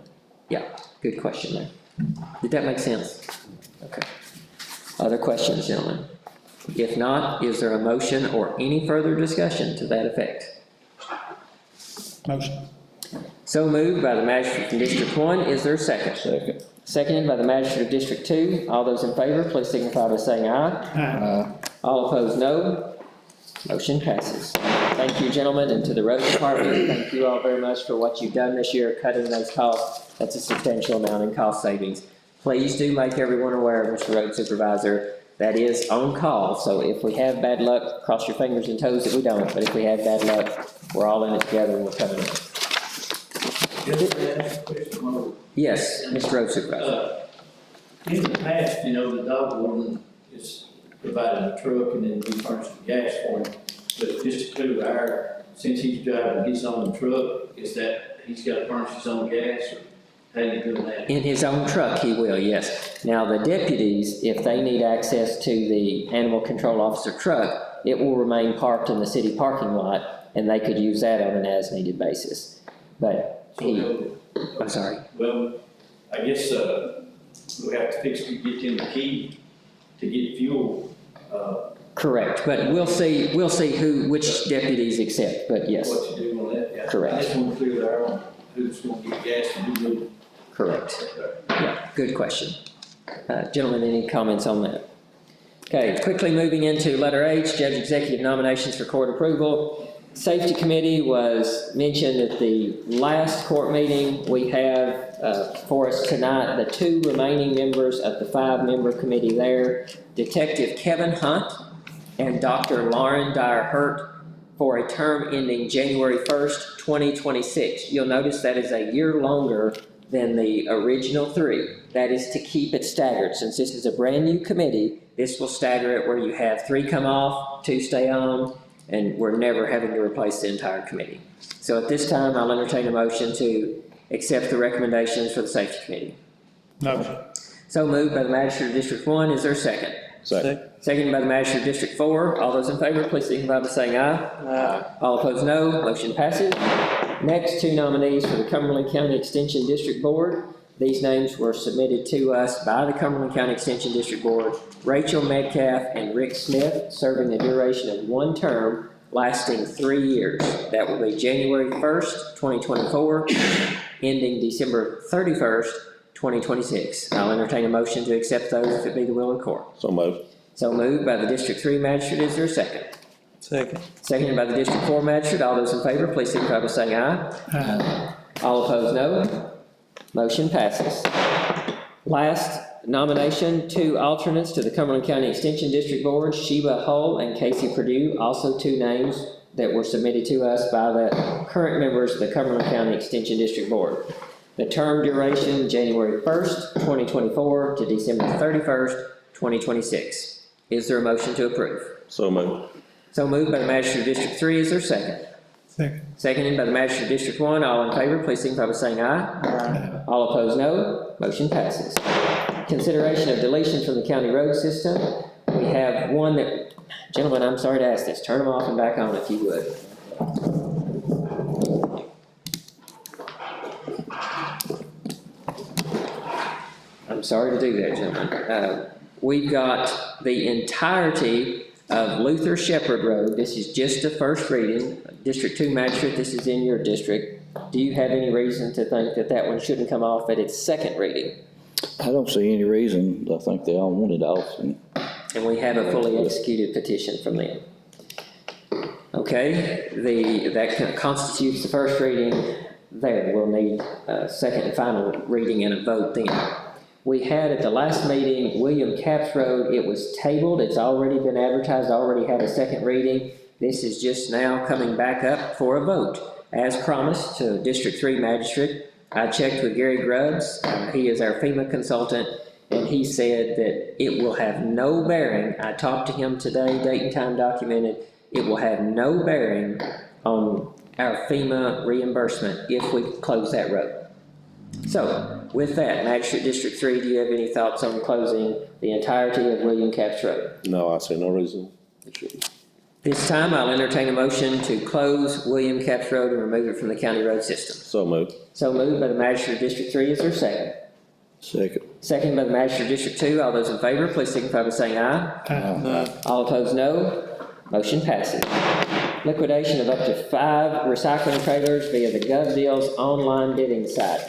Yeah, good question there. Did that make sense? Okay. Other questions, gentlemen? If not, is there a motion or any further discussion to that effect? Motion. So moved by the magistrate from District 1. Is there a second? Second. Seconded by the magistrate of District 2. All those in favor, please signify by saying aye. Aye. All opposed, no. Motion passes. Thank you, gentlemen, and to the road department, thank you all very much for what you've done this year, cutting those costs. That's a substantial amount in cost savings. Please do make everyone aware, Mr. Road Supervisor, that is on call. So if we have bad luck, cross your fingers and toes that we don't, but if we have bad luck, we're all in it together and we're coming in. Yes, Mr. Road Supervisor. In the past, the dog warden is providing a truck and then we furnish the gas for him. But just to clear since he's driving his own truck, is that he's got to furnish his own gas, or how do you do that? In his own truck, he will, yes. Now, the deputies, if they need access to the animal control officer truck, it will remain parked in the city parking lot, and they could use that on an as-needed basis. But I'm sorry. Well, I guess we'll have to fix to get him the key to get fuel. Correct, but we'll see which deputies accept, but yes. What you do on that, yeah. Correct. I just want to clear that on who's going to get gas and who will. Correct. Yeah, good question. Gentlemen, any comments on that? Okay, quickly moving into letter H, judge executive nominations for court approval. Safety committee was mentioned at the last court meeting. We have for us tonight the 2 remaining members of the 5-member committee there, Detective Kevin Hunt and Dr. Lauren Dyer-Hurt, for a term ending January 1st, 2026. You'll notice that is a year longer than the original 3. That is to keep it staggered. Since this is a brand-new committee, this will stagger it where you have 3 come off, 2 stay on, and we're never having to replace the entire committee. So at this time, I'll entertain a motion to accept the recommendations for the safety committee. No. So moved by the magistrate of District 1. Is there a second? Second. Seconded by the magistrate of District 4. All those in favor, please signify by saying aye. Aye. All opposed, no. Motion passes. Next, 2 nominees for the Cumberland County Extension District Board. These names were submitted to us by the Cumberland County Extension District Board. Rachel Metcalf and Rick Smith, serving the duration of 1 term lasting 3 years. That will be January 1st, 2024, ending December 31st, 2026. I'll entertain a motion to accept those if it be the will of the court. So moved. So moved by the District 3 magistrate. Is there a second? Second. Seconded by the District 4 magistrate. All those in favor, please signify by saying aye. Aye. All opposed, no. Motion passes. Last nomination, 2 alternates to the Cumberland County Extension District Board, Sheba Hull and Casey Purdue, also 2 names that were submitted to us by the current members of the Cumberland County Extension District Board. The term duration, January 1st, 2024 to December 31st, 2026. Is there a motion to approve? So moved. So moved by the magistrate of District 3. Is there a second? Second. Seconded by the magistrate of District 1. All in favor, please signify by saying aye. Aye. All opposed, no. Motion passes. Consideration of deletion from the county road system. We have one that, gentlemen, I'm sorry to ask this. Turn them off and back on if you would. I'm sorry to do that, gentlemen. We've got the entirety of Luther Shepherd Road. This is just a first reading. District 2 magistrate, this is in your district. Do you have any reason to think that that one shouldn't come off at its second reading? I don't see any reason. I think they all want it off. And we have a fully executed petition from them. Okay, that constitutes the first reading there. We'll need a second and final reading and a vote then. We had at the last meeting, William Capps Road, it was tabled. It's already been advertised, already had a second reading. This is just now coming back up for a vote. As promised to District 3 magistrate, I checked with Gary Grubbs. He is our FEMA consultant, and he said that it will have no bearing. I talked to him today, date and time documented. It will have no bearing on our FEMA reimbursement if we close that road. So, with that, Magistrate District 3, do you have any thoughts on closing the entirety of William Capps Road? No, I see no reason. It should. This time, I'll entertain a motion to close William Capps Road and remove it from the county road system. So moved. So moved by the Magistrate of District 3. Is there a second? Second. Second by the Magistrate of District 2. All those in favor, please signify by saying aye. Aye. All opposed, no. Motion passes. Liquidation of up to 5 recycling trailers via the GovDeals online bidding site.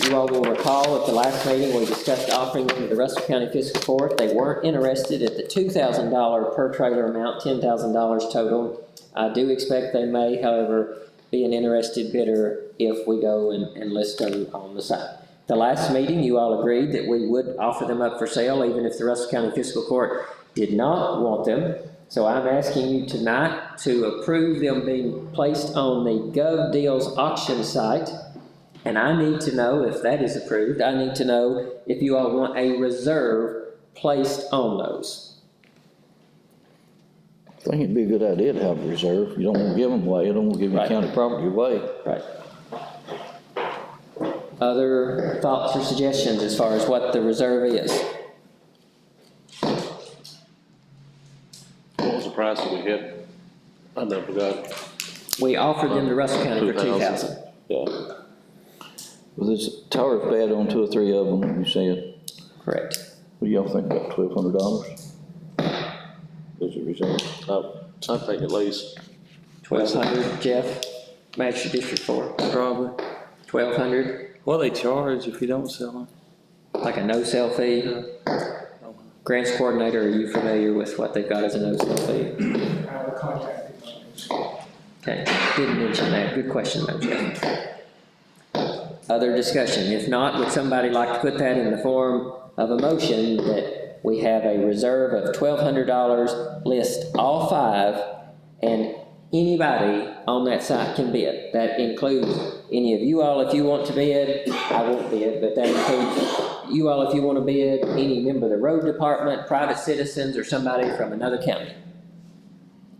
You all will recall at the last meeting, we discussed offering them to the Russell County Fiscal Court. They weren't interested at the $2,000 per trailer amount, $10,000 total. I do expect they may, however, be an interested bidder if we go and list them on the site. The last meeting, you all agreed that we would offer them up for sale, even if the Russell County Fiscal Court did not want them. So I'm asking you tonight to approve them being placed on the GovDeals auction site. And I need to know if that is approved. I need to know if you all want a reserve placed on those. I think it'd be a good idea to have a reserve. You don't want to give them away. You don't want to give your county property away. Right. Other thoughts or suggestions as far as what the reserve is? What was the price that we had? I never forgot. We offered them to Russell County for $2,000. Yeah. Well, this tower's bad on 2 or 3 of them, you said. Correct. What do y'all think about $1,200? Is it reserve? I think at least. 1,200, Jeff? Magistrate District 4? Probably. 1,200? What they charge if you don't sell them? Like a no-sell fee? Grants coordinator, are you familiar with what they've got as a no-sell fee? The contact information. Okay, didn't mention that. Good question though, Jeff. Other discussion? If not, would somebody like to put that in the form of a motion that we have a reserve of $1,200, list all 5, and anybody on that site can bid? That includes any of you all if you want to bid. I won't bid, but that includes you all if you want to bid, any member of the road department, private citizens, or somebody from another county.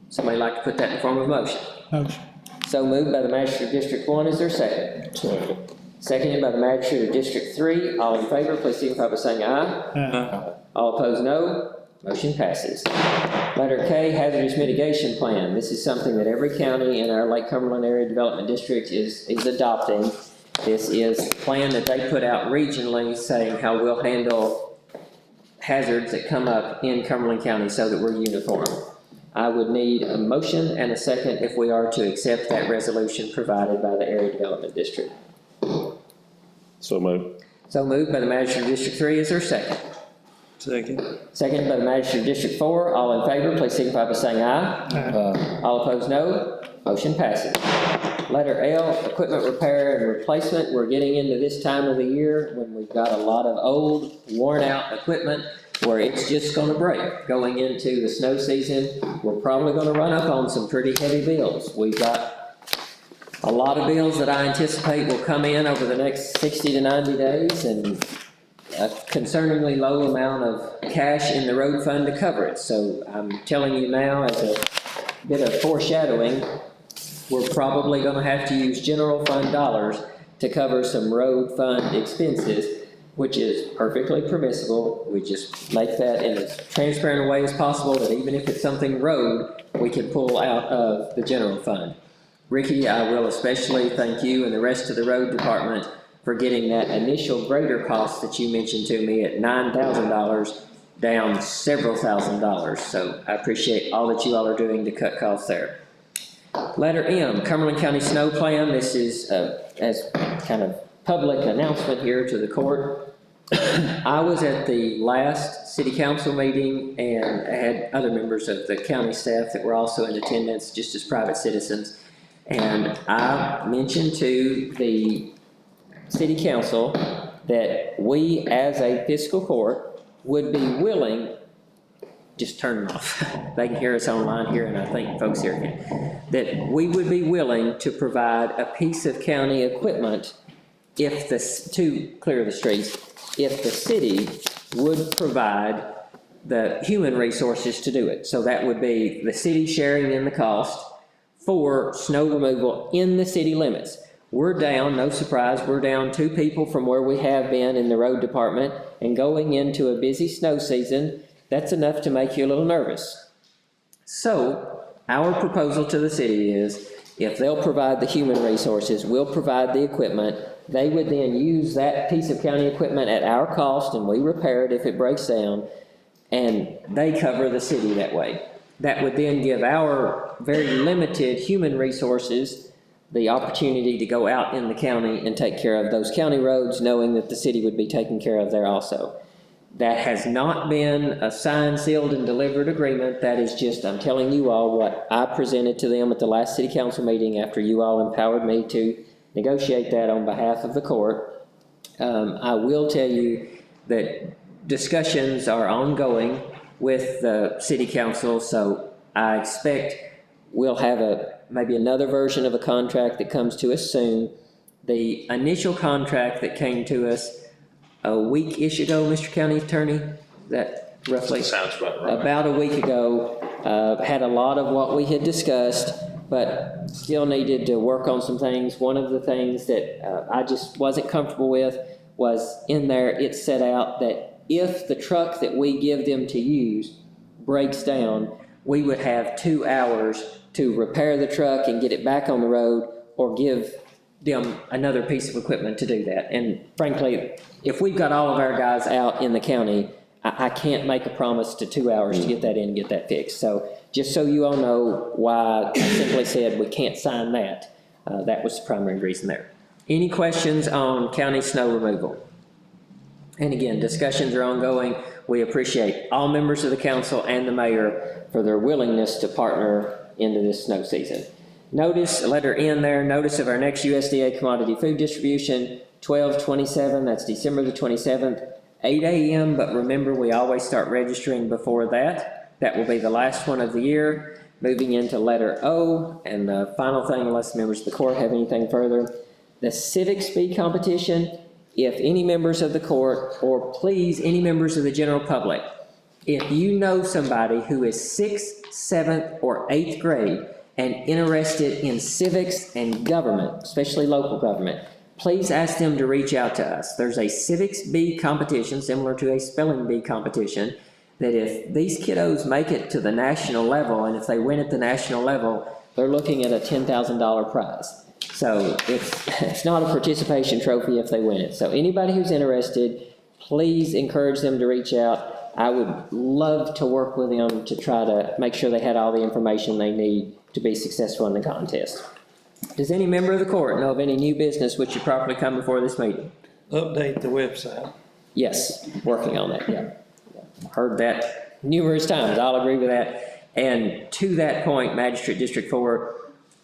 Somebody like to put that in the form of a motion? Motion. So moved by the magistrate of District 1, is there a second? Second. Seconded by the magistrate of District 3, all in favor, please signify by saying aye. All opposed, no. Motion passes. Letter K, hazardous mitigation plan. This is something that every county in our Lake Cumberland Area Development District is adopting. This is a plan that they put out regionally saying how we'll handle hazards that come up in Cumberland County so that we're uniform. I would need a motion and a second if we are to accept that resolution provided by the Area Development District. So moved. So moved by the magistrate of District 3, is there a second? Second. Seconded by the magistrate of District 4, all in favor, please signify by saying aye. All opposed, no. Motion passes. Letter L, equipment repair and replacement. We're getting into this time of the year when we've got a lot of old, worn-out equipment where it's just gonna break. Going into the snow season, we're probably gonna run up on some pretty heavy bills. We've got a lot of bills that I anticipate will come in over the next 60 to 90 days, and a concerningly low amount of cash in the road fund to cover it. So I'm telling you now, as a bit of foreshadowing, we're probably gonna have to use general fund dollars to cover some road fund expenses, which is perfectly permissible. We just make that in as transparent a way as possible, that even if it's something road, we can pull out of the general fund. Ricky, I will especially thank you and the rest of the road department for getting that initial grader cost that you mentioned to me at $9,000 down several $1,000s. So I appreciate all that you all are doing to cut costs there. Letter M, Cumberland County Snow Plan. This is as kind of public announcement here to the court. I was at the last city council meeting, and I had other members of the county staff that were also in attendance just as private citizens. And I mentioned to the city council that we as a fiscal court would be willing, just turn it off, they can hear us online here and I think folks here can, that we would be willing to provide a piece of county equipment if to clear the streets, if the city would provide the human resources to do it. So that would be the city sharing in the cost for snow removal in the city limits. We're down, no surprise, we're down 2 people from where we have been in the road department, and going into a busy snow season, that's enough to make you a little nervous. So our proposal to the city is, if they'll provide the human resources, we'll provide the equipment. They would then use that piece of county equipment at our cost, and we repair it if it breaks down, and they cover the city that way. That would then give our very limited human resources the opportunity to go out in the county and take care of those county roads, knowing that the city would be taken care of there also. That has not been a signed, sealed, and delivered agreement. That is just, I'm telling you all what I presented to them at the last city council meeting after you all empowered me to negotiate that on behalf of the court. I will tell you that discussions are ongoing with the city council, so I expect we'll have maybe another version of a contract that comes to us soon. The initial contract that came to us a week-ish ago, Mr. County Attorney, that roughly? Sounds about right. About a week ago, had a lot of what we had discussed, but still needed to work on some things. One of the things that I just wasn't comfortable with was in there, it set out that if the truck that we give them to use breaks down, we would have 2 hours to repair the truck and get it back on the road, or give them another piece of equipment to do that. And frankly, if we've got all of our guys out in the county, I can't make a promise to 2 hours to get that in and get that fixed. So just so you all know why I simply said we can't sign that, that was the primary reason there. Any questions on county snow removal? And again, discussions are ongoing. We appreciate all members of the council and the mayor for their willingness to partner into this snow season. Notice, letter N there, notice of our next USDA commodity food distribution, 12/27, that's December the 27th, 8 a.m., but remember, we always start registering before that. That will be the last one of the year. Moving into letter O, and the final thing, unless members of the court have anything further, the civic speed competition. If any members of the court, or please, any members of the general public, if you know somebody who is 6th, 7th, or 8th grade and interested in civics and government, especially local government, please ask them to reach out to us. There's a civics bee competition, similar to a spelling bee competition, that if these kiddos make it to the national level, and if they win at the national level, they're looking at a $10,000 prize. So it's not a participation trophy if they win it. So anybody who's interested, please encourage them to reach out. I would love to work with them to try to make sure they had all the information they need to be successful in the contest. Does any member of the court know of any new business which should properly come before this meeting? Update the website. Yes, working on that, yeah. Heard that numerous times, I'll agree with that. And to that point, Magistrate District 4,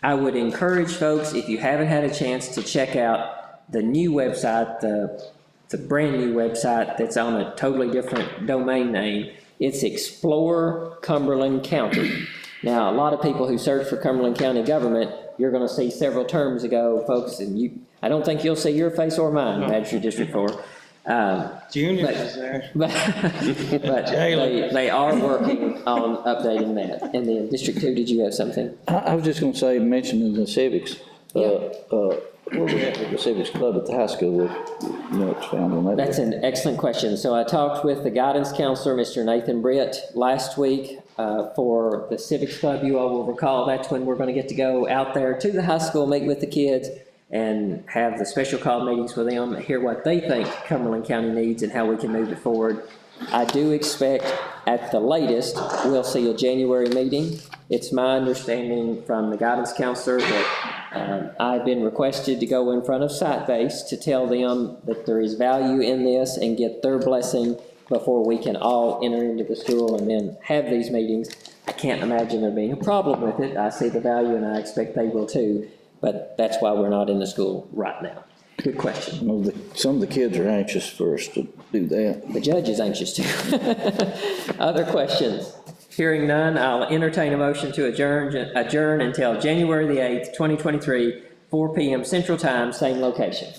I would encourage folks, if you haven't had a chance to check out the new website, the brand new website that's on a totally different domain name. It's Explore Cumberland County. Now, a lot of people who search for Cumberland County government, you're gonna see several terms ago, folks, and I don't think you'll see your face or mine, Magistrate District 4. Junior is there. But they are working on updating that. And then District 2, did you have something? I was just gonna say, mentioning the civics, where we at with the civics club at the high school, expand on that. That's an excellent question. So I talked with the guidance counselor, Mr. Nathan Britt, last week for the civics club. You all will recall that's when we're gonna get to go out there to the high school, meet with the kids, and have the special call meetings with them, hear what they think Cumberland County needs and how we can move it forward. I do expect at the latest, we'll see a January meeting. It's my understanding from the guidance counselor that I've been requested to go in front of site-based to tell them that there is value in this and get their blessing before we can all enter into the school and then have these meetings. I can't imagine there being a problem with it. I see the value and I expect they will too. But that's why we're not in the school right now. Good question. Some of the kids are anxious for us to do that. The judge is anxious too. Other questions? Hearing none, I'll entertain a motion to adjourn until January the 8th, 2023, 4 p.m. Central Time, same location.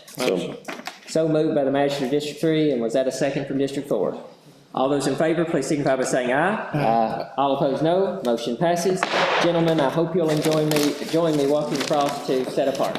So moved by the Magistrate of District 3, and was that a second from District 4? All those in favor, please signify by saying aye. Aye. All opposed, no. Motion passes. Gentlemen, I hope you'll join me walking across to set apart.